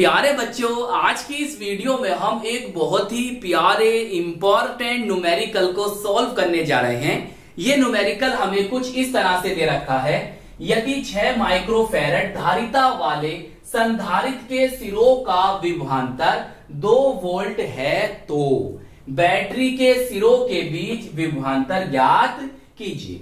प्यारे बच्चों, आज की इस वीडियो में हम एक बहुत ही प्यारे इंपॉर्टेंट न्यूमेरिकल को सॉल्व करने जा रहे हैं। ये न्यूमेरिकल हमें कुछ इस तरह से दे रखा है। यदि 6 माइक्रोफैरड धारिता वाले संधारित्र के सिरों का विभवांतर 2 वोल्ट है तो बैटरी के सिरों के बीच विभवांतर ज्ञात कीजिए।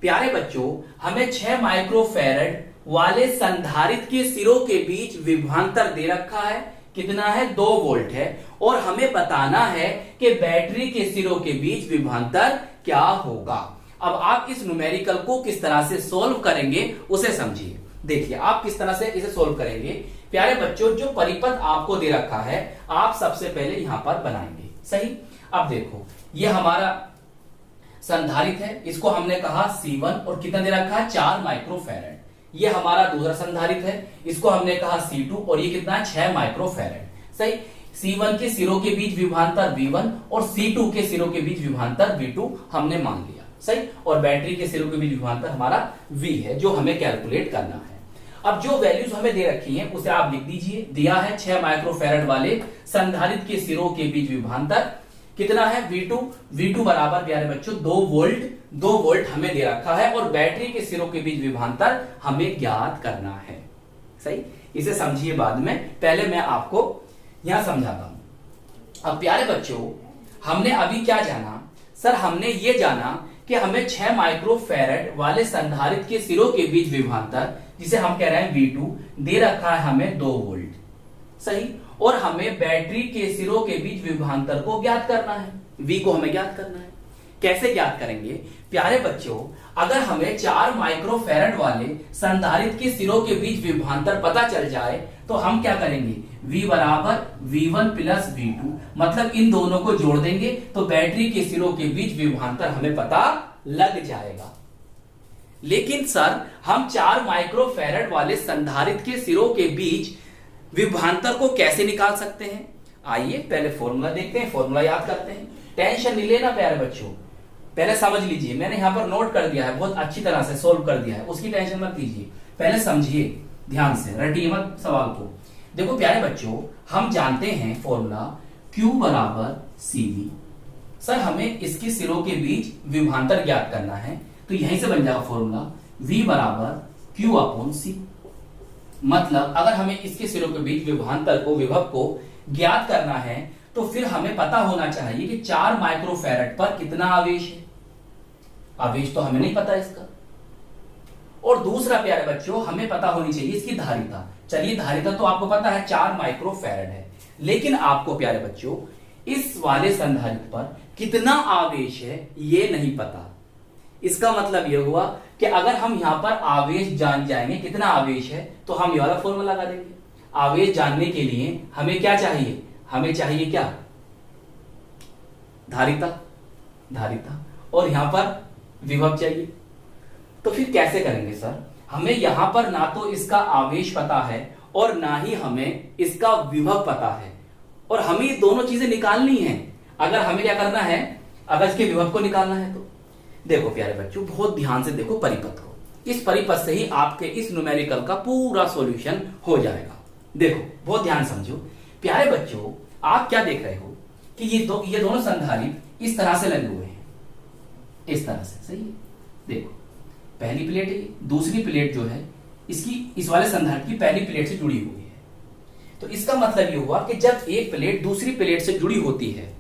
प्यारे बच्चों, हमें 6 माइक्रोफैरड वाले संधारित्र के सिरों के बीच विभवांतर दे रखा है। कितना है? 2 वोल्ट है। और हमें बताना है कि बैटरी के सिरों के बीच विभवांतर क्या होगा। अब आप इस न्यूमेरिकल को किस तरह से सोल्व करेंगे उसे समझिए। देखिए आप किस तरह से इसे सोल्व करेंगे। प्यारे बच्चों, जो परिपथ आपको दे रखा है आप सबसे पहले यहां पर बनाएंगे। सही। अब देखो, ये हमारा संधारित्र है, इसको हमने कहा C1 और कितना दे रखा है? 4 माइक्रोफैरड। ये हमारा दूसरा संधारित्र है, इसको हमने कहा C2 और ये कितना है? 6 माइक्रोफैरड। सही। C1 के सिरों के बीच विभवांतर V1 और C2 के सिरों के बीच विभवांतर V2 हमने मान लिया। सही। और बैटरी के सिरों के बीच विभवांतर हमारा V है, जो हमें कैलकुलेट करना है। अब जो वैल्यूज हमें दे रखी हैं उसे आप लिख दीजिए। दिया है 6 माइक्रोफैरड वाले संधारित्र के सिरों के बीच विभवांतर कितना है? V2 बराबर प्यारे बच्चों 2 वोल्ट हमें दे रखा है और बैटरी के सिरों के बीच विभवांतर हमें ज्ञात करना है। सही। इसे समझिए बाद में, पहले मैं आपको यहां समझाता हूं। अब प्यारे बच्चों, हमने अभी क्या जाना? सर हमने ये जाना कि हमें 6 माइक्रोफैरड वाले संधारित्र के सिरों के बीच विभवांतर, जिसे हम कह रहे हैं V2, दे रखा है हमें 2 वोल्ट। सही। और हमें बैटरी के सिरों के बीच विभवांतर को ज्ञात करना है। V को हमें ज्ञात करना है। कैसे ज्ञात करेंगे? प्यारे बच्चों, अगर हमें 4 माइक्रोफैरड वाले संधारित्र के सिरों के बीच विभवांतर पता चल जाए तो हम क्या करेंगे? V बराबर V1 प्लस V2, मतलब इन दोनों को जोड़ देंगे तो बैटरी के सिरों के बीच विभवांतर हमें पता लग जाएगा। लेकिन सर हम 4 माइक्रोफैरड वाले संधारित्र के सिरों के बीच विभवांतर को कैसे निकाल सकते हैं? आइए पहले फॉर्मूला देखते हैं, फॉर्मूला याद करते हैं। टेंशन नहीं लेना प्यारे बच्चों, पहले समझ लीजिए। मैंने यहां पर नोट कर दिया है, बहुत अच्छी तरह से सोल्व कर दिया है, उसकी टेंशन मत लीजिए। पहले समझिए ध्यान से, रटिए मत सवाल को। देखो प्यारे बच्चों, हम जानते हैं फॉर्मूला Q बराबर CV। सर हमें इसके सिरों के बीच विभवांतर ज्ञात करना है तो यहीं से बन जाएगा फॉर्मूला V बराबर Q अपॉन C। मतलब अगर हमें इसके सिरों के बीच विभवांतर को, विभव को ज्ञात करना है तो फिर हमें पता होना चाहिए कि 4 माइक्रोफैरड पर कितना आवेश है। आवेश तो हमें नहीं पता इसका। और दूसरा प्यारे बच्चों, हमें पता होनी चाहिए इसकी धारिता। चलिए धारिता तो आपको पता है 4 माइक्रोफैरड है, लेकिन आपको प्यारे बच्चों इस वाले संधारित्र पर कितना आवेश है ये नहीं पता। इसका मतलब यह हुआ कि अगर हम यहां पर आवेश जान जाएंगे कितना आवेश है तो हम ये वाला फॉर्मूला लगा देंगे। आवेश जानने के लिए हमें क्या चाहिए? हमें चाहिए क्या? धारिता और यहां पर विभव चाहिए। तो फिर कैसे करेंगे सर? हमें यहां पर ना तो इसका आवेश पता है और ना ही हमें इसका विभव पता है, और हमें ये दोनों चीजें निकालनी है। अगर हमें क्या करना है, अगर इसके विभव को निकालना है तो देखो प्यारे बच्चों, बहुत ध्यान से देखो परिपथ को। इस परिपथ से ही आपके इस न्यूमेरिकल का पूरा सॉल्यूशन हो जाएगा। देखो बहुत ध्यान समझो। प्यारे बच्चों, आप क्या देख रहे हो कि ये दोनों संधारित्र इस तरह से लगे हुए हैं, इस तरह से। सही है। देखो पहली प्लेट है, दूसरी प्लेट जो है इसकी, इस वाले संधारित्र की पहली प्लेट से जुड़ी हुई है। तो इसका मतलब ये हुआ कि जब एक प्लेट दूसरी प्लेट से जुड़ी होती है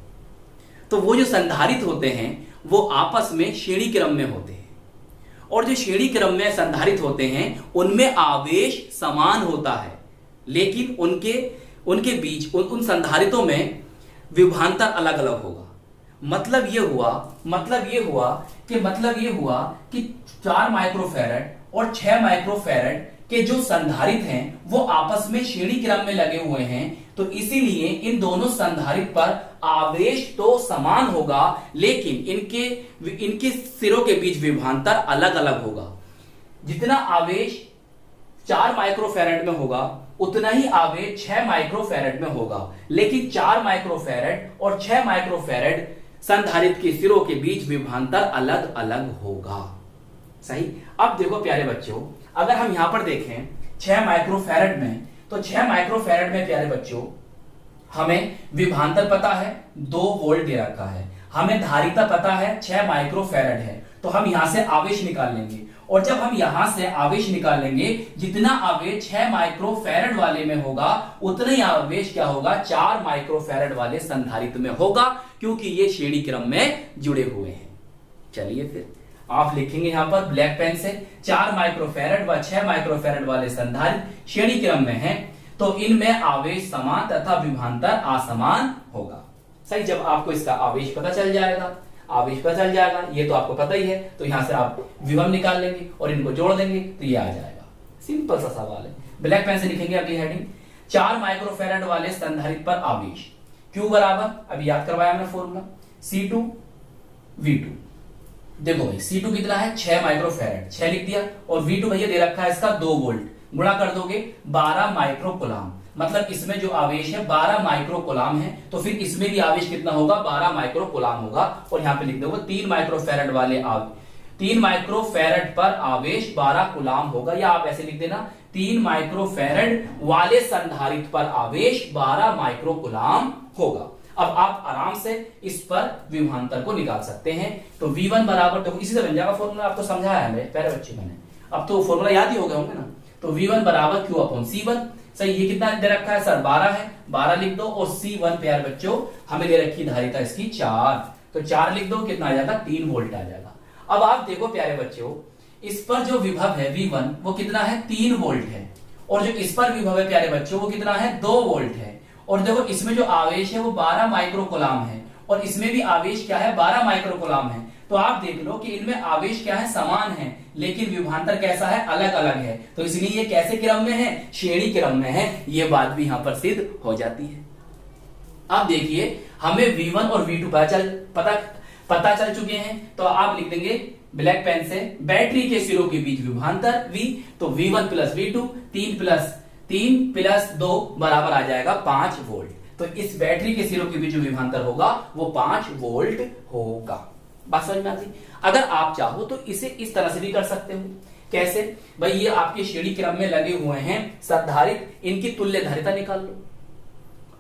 तो वो जो संधारित्र होते हैं वो आपस में श्रेणी क्रम में होते हैं, और जो श्रेणी क्रम में संधारित्र होते हैं उनमें आवेश समान होता है, लेकिन उनके बीच उन संधारित्रों में विभवांतर अलग अलग होगा। मतलब ये हुआ कि 4 माइक्रोफैरड और 6 माइक्रोफैरड के जो संधारित्र हैं वो आपस में श्रेणी क्रम में लगे हुए हैं, तो इसीलिए इन दोनों संधारित्र पर आवेश तो समान होगा, लेकिन इनके सिरों के बीच विभवांतर अलग अलग होगा। जितना आवेश 4 माइक्रोफैरड में होगा उतना ही आवेश 6 माइक्रोफैरड में होगा, लेकिन 4 माइक्रोफैरड और 6 माइक्रोफैरड संधारित्र के सिरों के बीच विभवांतर अलग अलग होगा। सही। अब देखो प्यारे बच्चों, अगर हम यहां पर देखें 6 माइक्रोफैरड में तो 6 माइक्रोफैरड में प्यारे बच्चों हमें विभवांतर पता है 2 वोल्ट दे रखा है, हमें धारिता पता है 6 माइक्रोफैरड है, तो हम यहां से आवेश निकाल लेंगे। और जब हम यहां से आवेश निकालेंगे, जितना आवेश 6 माइक्रोफैरड वाले में होगा उतना ही आवेश क्या होगा 4 माइक्रोफैरड वाले संधारित्र में होगा, क्योंकि ये श्रेणी क्रम में जुड़े हुए हैं। चलिए फिर आप लिखेंगे यहां पर ब्लैक पेन से 4 माइक्रोफैरड व 6 माइक्रोफैरड वाले संधारित्र श्रेणी क्रम में है, तो इनमें आवेश समान तथा विभवांतर असमान होगा। सही, जब आपको इसका आवेश पता चल जाएगा, ये तो आपको पता ही है, तो यहां से आप विभव निकाल लेंगे और इनको जोड़ देंगे तो ये आ जाएगा। सिंपल सा सवाल है। ब्लैक पेन से लिखेंगे अगली हेडिंग, 4 माइक्रोफैरड वाले संधारित्र पर आवेश Q बराबर, अभी याद करवाया हमने फॉर्मूला, C2 V2। देखो भाई C2 कितना है 6 माइक्रोफैरड, 6 लिख दिया, और V2 भैया दे रखा है इसका 2 वोल्ट, गुणा कर दोगे 12 माइक्रोकुलाम, मतलब इसमें जो आवेश है 12 माइक्रोकुलाम है, तो फिर इसमें भी आवेश कितना होगा 12 माइक्रोकुलाम होगा। और यहां पे लिख दोगे 3 माइक्रोफैरड वाले 3 माइक्रोफैरड पर आवेश 12 कुलाम होगा, या आप ऐसे लिख देना 3 माइक्रोफैरड वाले संधारित्र पर आवेश 12 माइक्रोकुलाम होगा। अब आप आराम से इस पर विभवांतर को निकाल सकते हैं। तो V1 बराबर, तो इसी से बन जाएगा फॉर्मूला, आपको समझाया है मेरे प्यारे बच्चे मैंने, अब तो फॉर्मूला याद ही हो गए होंगे ना। तो V1 बराबर Q अपॉन C1। सही, ये कितना दे रखा है सर 12 है, 12 लिख दो, और C1 प्यारे बच्चों हमें दे रखी धारिता इसकी 4, तो 4 लिख दो, कितना आ जाएगा 3 वोल्ट आ जाएगा। अब आप देखो प्यारे बच्चों, इस पर जो विभव है V1 वो कितना है 3 वोल्ट है, और जो इस पर विभव है प्यारे बच्चों वो कितना है 2 वोल्ट है। और देखो इसमें जो आवेश है वो 12 माइक्रोकुलाम है, और इसमें भी आवेश क्या है 12 माइक्रोकुलाम है। तो आप देख लो कि इनमें आवेश क्या है समान है, लेकिन विभवांतर कैसा है अलग अलग है, तो इसलिए ये कैसे क्रम में है श्रेणी क्रम में है, ये बात भी यहां पर सिद्ध हो जाती है। अब देखिए हमें V1 और V2 पता चल चुके हैं, तो आप लिख देंगे ब्लैक पेन से बैटरी के सिरों के बीच विभवांतर V, तो V1 प्लस V2, 3 प्लस 2 बराबर आ जाएगा 5 वोल्ट। तो इस बैटरी के सिरों के बीच जो विभवांतर होगा वो 5 वोल्ट होगा। बात समझ में आती? अगर आप चाहो तो इसे इस तरह से भी कर सकते हो। कैसे भाई, ये आपके श्रेणी क्रम में लगे हुए हैं संधारित्र, इनकी तुल्य धारिता निकाल लो।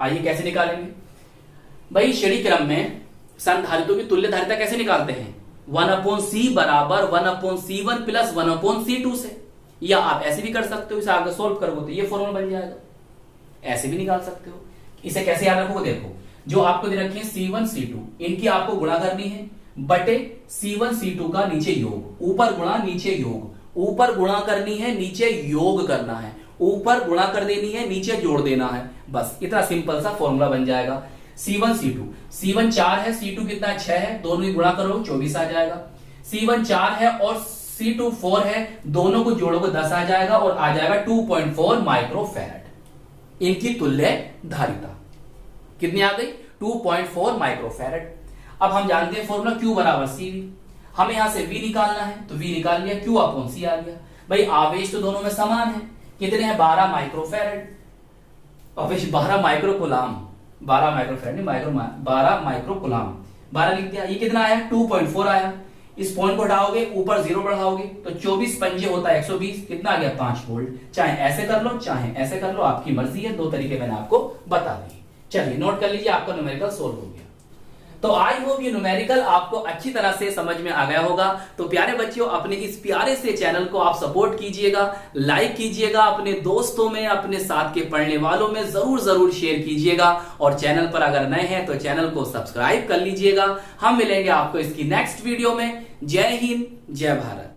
आइए कैसे निकालेंगे भाई, श्रेणी क्रम में संधारित्रों की तुल्य धारिता कैसे निकालते हैं, 1/C बराबर 1/C1 प्लस 1/C2 से, या आप ऐसे भी कर सकते हो, इसे आगे सोल्व करोगे तो ये फॉर्मूला बन जाएगा। ऐसे भी निकाल सकते हो। इसे कैसे याद रखोगे, देखो जो आपको दे रखी है C1 C2, इनकी आपको गुणा करनी है बटे C1 C2 का नीचे योग, ऊपर गुणा नीचे योग, ऊपर गुणा करनी है नीचे योग करना है, ऊपर गुणा कर देनी है नीचे जोड़ देना है, बस इतना सिंपल सा फॉर्मूला बन जाएगा। C1 C2, C1 4 है, C2 कितना 6 है, दोनों ही गुणा करो 24 आ जाएगा। C1 4 है और C2 4 है, दोनों को जोड़ोगे 10 आ जाएगा, और आ जाएगा 2.4 माइक्रोफैरड। इनकी तुल्य धारिता कितनी आ गई 2.4 माइक्रोफैरड। अब हम जानते हैं फॉर्मूला Q बराबर CV, हमें यहां से V निकालना है, तो V निकाल लिया, Q अपॉन C आ गया। भाई आवेश तो दोनों में समान है, कितने हैं 12 माइक्रोफैरड, आवेश 12 माइक्रोकुलाम, 12 माइक्रोफैरड नहीं 12 माइक्रोकुलाम, 12 लिख दिया। ये कितना आया 2.4 आया, इस पॉइंट को हटाओगे ऊपर 0 बढ़ाओगे तो 24 पंजे होता है 120, कितना आ गया 5 वोल्ट। चाहे ऐसे कर लो चाहे ऐसे कर लो, आपकी मर्जी है, 2 तरीके मैंने आपको बता दिए। चलिए नोट कर लीजिए, आपका न्यूमेरिकल सोल्व हो गया। तो आई होप ये न्यूमेरिकल आपको अच्छी तरह से समझ में आ गया होगा। तो प्यारे बच्चों, अपने इस प्यारे से चैनल को आप सपोर्ट कीजिएगा, लाइक कीजिएगा, अपने दोस्तों में अपने साथ के पढ़ने वालों में जरूर शेयर कीजिएगा, और चैनल पर अगर नए हैं तो चैनल को सब्सक्राइब कर लीजिएगा। हम मिलेंगे आपको इसकी नेक्स्ट वीडियो में। जय हिंद, जय भारत।